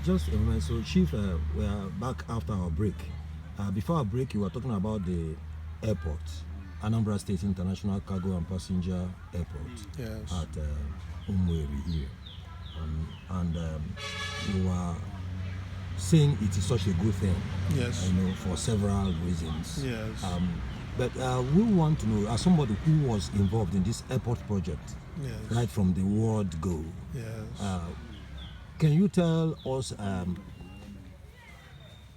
Just a moment. So, Chief, we are back after our break. Before our break, you were talking about the airport, Anambra State International Cargo and Passenger Airport at UMUERI here. You were saying it is such a good thing, for several reasons. But we want to know, as somebody who was involved in this airport project, right from the word go, can you tell us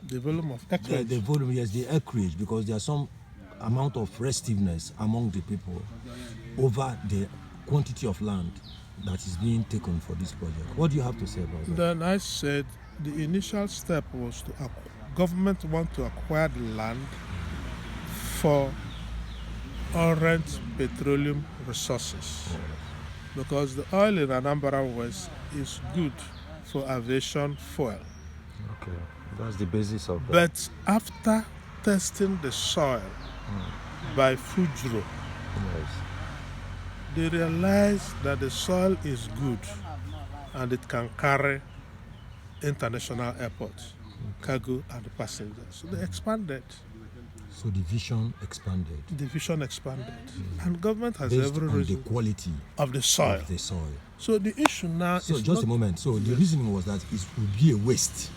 the volume of acreage? The volume, yes, the acreage, because there's some amount of restiveness among the people over the quantity of land that is being taken for this project. What do you have to say about that? Then I said the initial step was to government want to acquire the land for current petroleum resources, because the oil in Anambra West is good for aviation fuel. Okay, that's the basis of that. But after testing the soil by Fujro, they realized that the soil is good and it can carry international airports, cargo and passengers. So they expanded. So the vision expanded. And government has based every on reason the quality of the soil. So the issue now so is just a moment. So the reasoning was that it would be a waste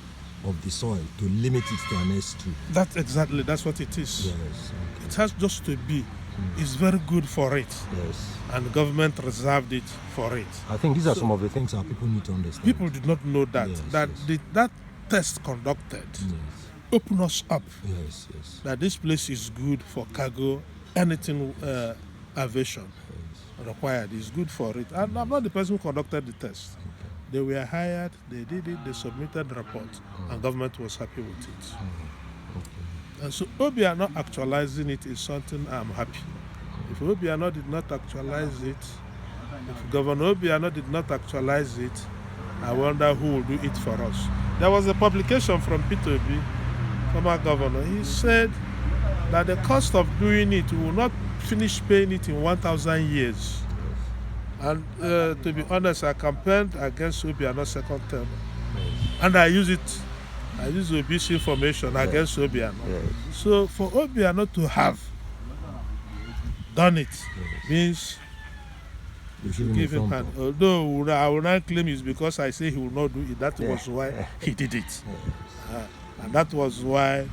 of the soil to limit it to an S2. That's what it is. Yes. Okay. It has just to be. It's very good for it. Yes. And the government reserved it for it. I think these are some of the things that people need to understand. People did not know that. That test conducted open us up. That this place is good for cargo, anything aviation required is good for it. And I'm not the person who conducted the test. Okay. They were hired, they did it, they submitted the report, and government was happy with it. And so Obiano not actualizing it is something I'm happy. If Obiano did not actualize it, if Governor Obiano did not actualize it, I wonder who will do it for us. There was a publication from P2B, former governor. He said that the cost of doing it, we will not finish paying it in 1,000 years. And to be honest, I campaigned against Obiano's second term. And I use OBC information against Obiano. So for Obiano to have done it means we should give him hand. Although I will not claim it's because I say he will not do it. That was why he did it. And that was why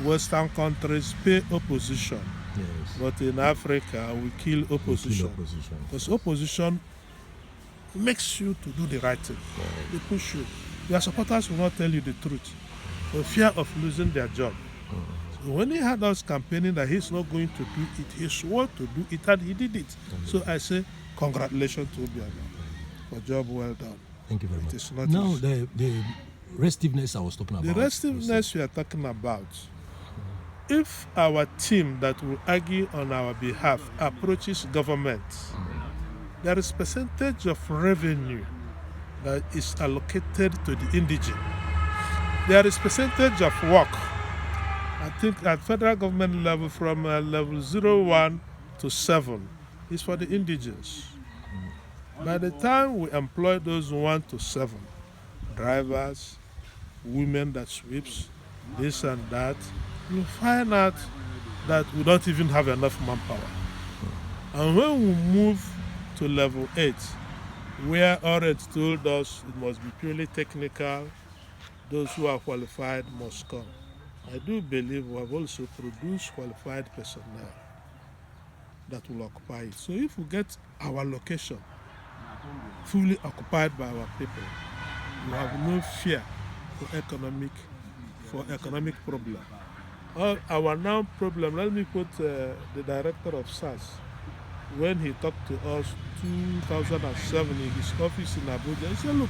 Western countries pay opposition. But in Africa, we kill opposition. Because opposition makes you to do the right thing. They push you. Your supporters will not tell you the truth for fear of losing their job. So when he had us campaigning that he's not going to do it, he swore to do it and he did it. So I say, congratulations to Obiano for job well done. Thank you very much. Now, the restiveness I was talking about. The restiveness we are talking about. If our team that will argue on our behalf approaches government, there is percentage of revenue that is allocated to the indigent. There is percentage of work, I think at federal government level from level 01 to 7 is for the indigents. By the time we employ those 1 to 7, drivers, women that sweeps, this and that, you find out that we don't even have enough manpower. And when we move to level 8, where already told us it must be purely technical, those who are qualified must come. I do believe we have also produced qualified personnel that will occupy it. So if we get our location fully occupied by our people, we have no fear for economic problem. Our now problem, let me put the director of SAS, when he talked to us 2007 in his office in Abuja, he said, look,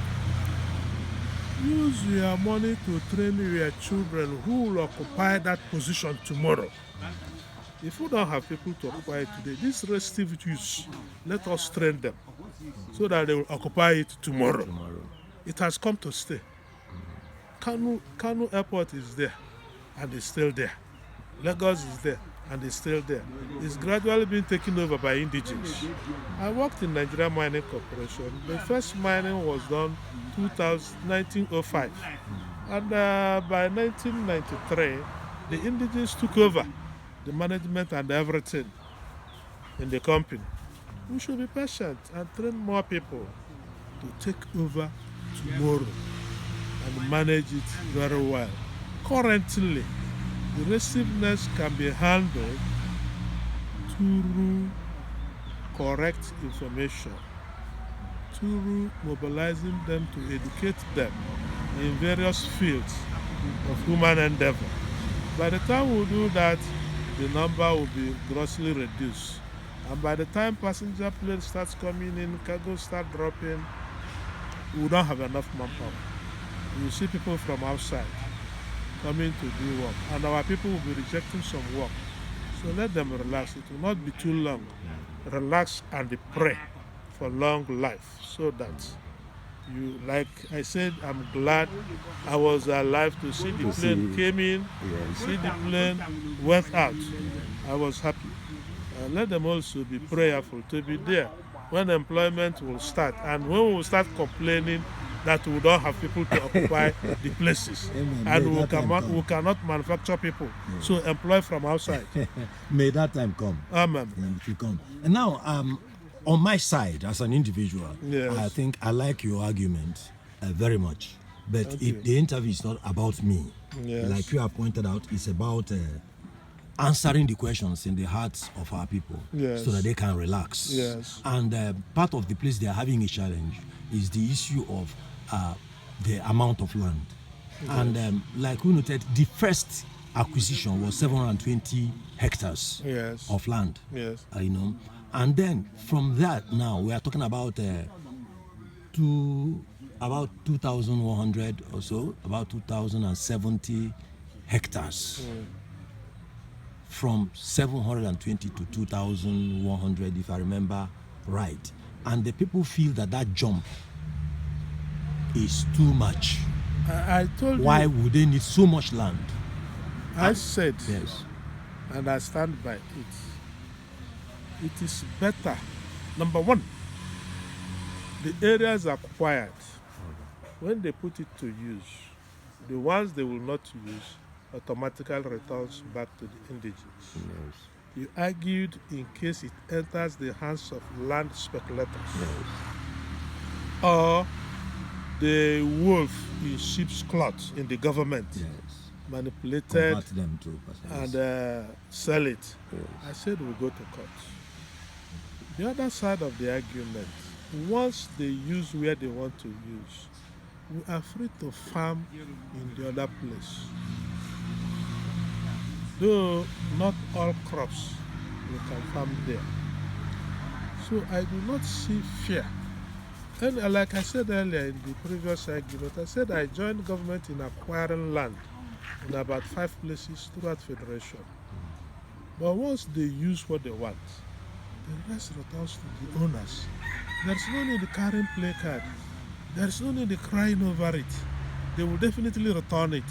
use your money to train your children who will occupy that position tomorrow. If we don't have people to occupy it today, these restive youths, let us train them so that they will occupy it tomorrow. It has come to stay. Kano Airport is there and it's still there. Lagos is there and it's still there. It's gradually being taken over by indigenous. I worked in Nigeria Mining Corporation. The first mining was done 1905. And by 1993, the indigenous took over the management and everything in the company. We should be patient and train more people to take over tomorrow and manage it very well. Currently, the restiveness can be handled through correct information, through mobilizing them to educate them in various fields of human endeavor. By the time we do that, the number will be grossly reduced. And by the time passenger plane starts coming in, cargo start dropping, we don't have enough manpower. You see people from outside coming to do work, and our people will be rejecting some work. So let them relax. It will not be too long. Relax and pray for long life, so that you, like I said, I'm glad I was alive to see the plane came in, see the plane went out. I was happy. Let them also be prayerful to be there when employment will start, and when we will start complaining that we don't have people to occupy the places. Amen. And we cannot manufacture people, so employ from outside. May that time come. Amen. It will come. And now, on my side, as an individual, I think I like your argument very much. But the interview is not about me. Like you have pointed out, it's about answering the questions in the hearts of our people so that they can relax. And part of the place they are having a challenge is the issue of the amount of land. And like we noted, the first acquisition was 720 hectares of land. You know, and then from that, now we are talking about about 2,100 or so, about 2,070 hectares. From 720 to 2,100, if I remember right. And the people feel that that jump is too much. I told you. Why would they need so much land? I said, yes, and I stand by it. It is better. Number one, the areas acquired, when they put it to use, the ones they will not use automatically returns back to the indigenous. You argued in case it enters the hands of land speculators or the wolf in sheep's cloth in the government manipulated them to and sell it. I said we'll go to court. The other side of the argument, once they use where they want to use, we are free to farm in the other place. Though not all crops we can farm there. So I do not see fear. And like I said earlier in the previous argument, I said I joined government in acquiring land in about 5 places throughout Federation. But once they use what they want, the rest returns to the owners. There's no need of carrying placard. There's no need of crying over it. They will definitely return it.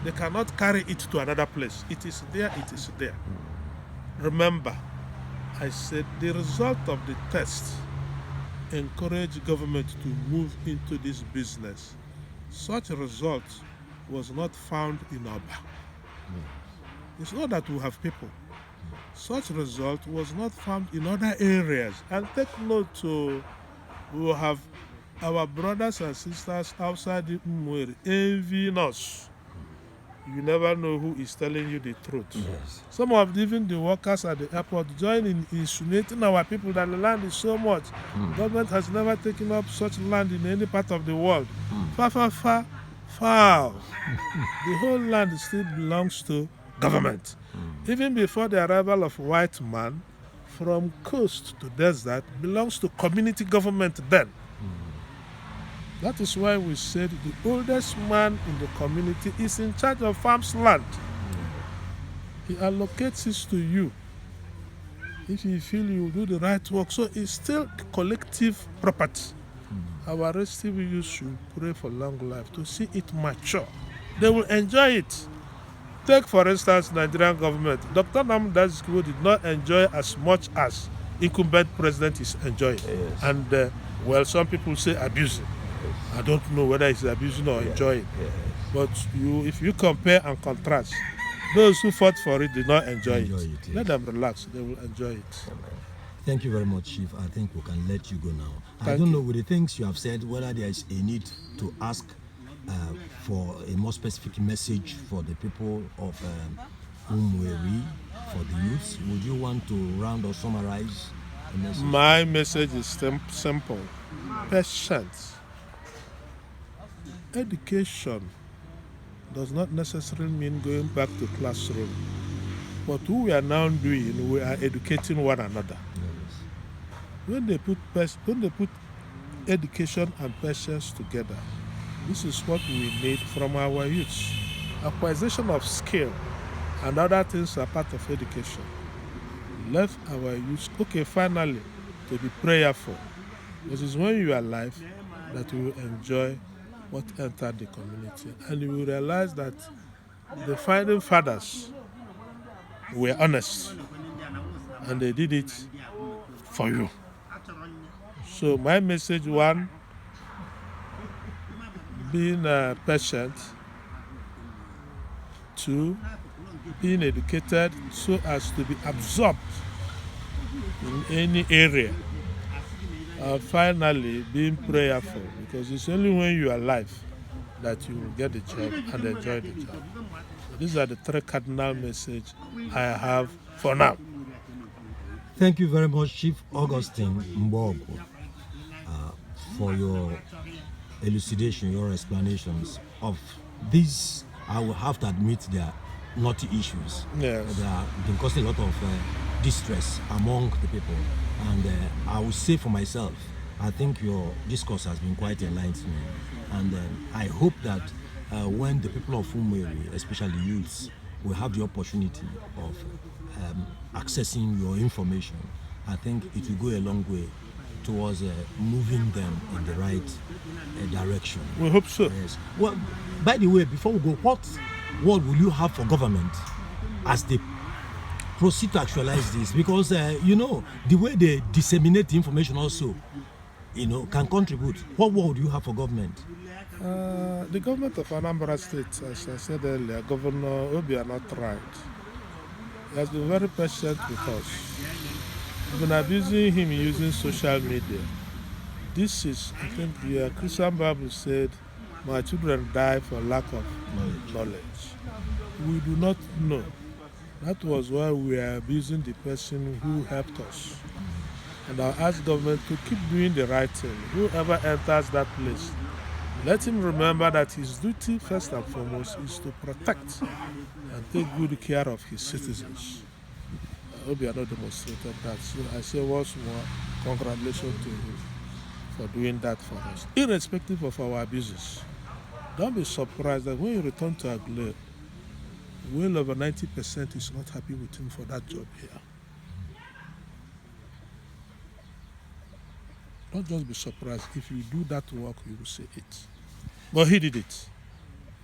They cannot carry it to another place. It is there, it is there. Remember, I said the result of the test encouraged government to move into this business. Such a result was not found in Oba. It's not that we have people. Such result was not found in other areas. And take note to, we will have our brothers and sisters outside the UMUERI envying us. You never know who is telling you the truth. Some of even the workers at the airport join in insinuating our people that the land is so much. Government has never taken up such land in any part of the world. Far. The whole land still belongs to government. Even before the arrival of white man, from coast to desert belongs to community government then. That is why we said the oldest man in the community is in charge of farm's land. He allocates it to you if you feel you do the right work. So it's still collective property. Our restive youth should pray for long life to see it mature. They will enjoy it. Take, for instance, Nigerian government. Dr. ANAMBRA did not enjoy as much as incumbent president is enjoying. Yes. And, well, some people say abusing. Yes. I don't know whether it's abusing or enjoying. Yes. But if you compare and contrast, those who fought for it did not enjoy it. Yes. Let them relax. They will enjoy it. Thank you very much, Chief. I think we can let you go now. I don't know, with the things you have said, whether there is a need to ask for a more specific message for the people of UMUERI, for the youths. Would you want to round or summarize the message? My message is simple. Patience. Education does not necessarily mean going back to classroom. What we are now doing, we are educating one another. Yes. When they put education and patience together, this is what we need from our youth. Acquisition of skill and other things are part of education. Let our youth, finally, to be prayerful. This is when you are alive that you will enjoy what entered the community. And you will realize that the founding fathers were honest and they did it for you. So my message, one, being patient. Two, being educated so as to be absorbed in any area. Finally, being prayerful, because it's only when you are alive that you will get the job and enjoy the job. So these are the three cardinal messages I have for now. Thank you very much, Chief Augustine Mgbogu, for your elucidation, your explanations of these. I will have to admit they are knotty issues. Yes. They have been causing a lot of distress among the people. And I will say for myself, I think your discourse has been quite enlightening. And I hope that when the people of UMUERI, especially youths, will have the opportunity of accessing your information, I think it will go a long way towards moving them in the right direction. We hope so. Yes. Well, by the way, before we go, what word will you have for government as they proceed to actualize this? Because, the way they disseminate the information also, can contribute. What word do you have for government? The government of Anambra State, as I said earlier, Governor Obiano tried. He has been very patient with us. We've been abusing him using social media. This is, I think, the Christian Bible said, my children die for lack of knowledge. We do not know. That was why we are abusing the person who helped us. And I ask government to keep doing the right thing. Whoever enters that place, let him remember that his duty, first and foremost, is to protect and take good care of his citizens. I hope you are not demonstrated that. So I say once more, congratulations to him for doing that for us, irrespective of our abuses. Don't be surprised that when you return to Aguilera, well over 90% is not happy with him for that job here. Don't just be surprised. If you do that work, you will see it. But he did it.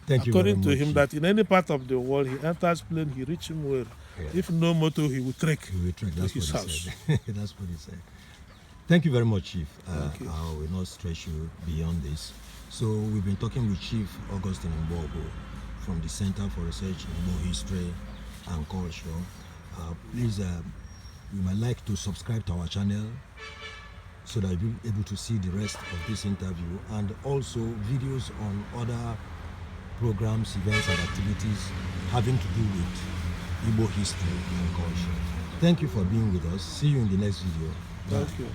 Thank you. According to him, that in any part of the world, he enters plane, he reaches where, if no motor, he will trek. He will trek. That's his what house. He said. That's what he said. Thank you very much, Chief. Thank you. I will not stretch you beyond this. So we've been talking with Chief Augustine Mgbogu from the Center for Research in Igbo History and Culture. Please, you might like to subscribe to our channel so that you'll be able to see the rest of this interview and also videos on other programs, events and activities having to do with Igbo history and culture. Thank you for being with us. See you in the next video. Bye. Thank you.